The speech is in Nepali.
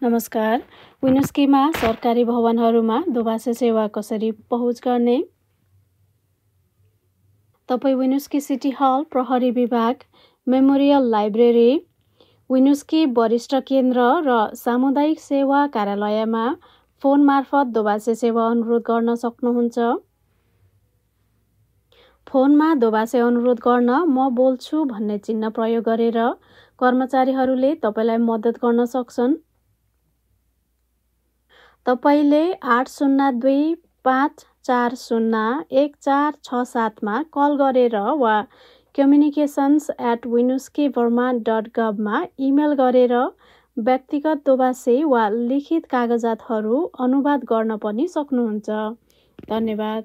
नमस्कार। विनुस्कीमा सरकारी भवनहरूमा दोभाषा सेवा कसरी पहुँच गर्ने? तपाईँ विनुस्की सिटी हल, प्रहरी विभाग, मेमोरियल लाइब्रेरी, विनुस्की वरिष्ठ केन्द्र र सामुदायिक सेवा कार्यालयमा फोन मार्फत दोभाषा सेवा अनुरोध गर्न सक्नुहुन्छ। फोनमा दोभाषा अनुरोध गर्न म बोल्छु भन्ने चिन्ह प्रयोग गरेर कर्मचारीहरूले तपाईँलाई मद्दत गर्न सक्छन्। तपाईले 802-540-1467 मा कल गरेर वा communications@winuskivermont.gov मा इमेल गरेर व्यक्तिगत दोभाषे वा लिखित कागजातहरू अनुवाद गर्न पनि सक्नुहुन्छ। धन्यवाद।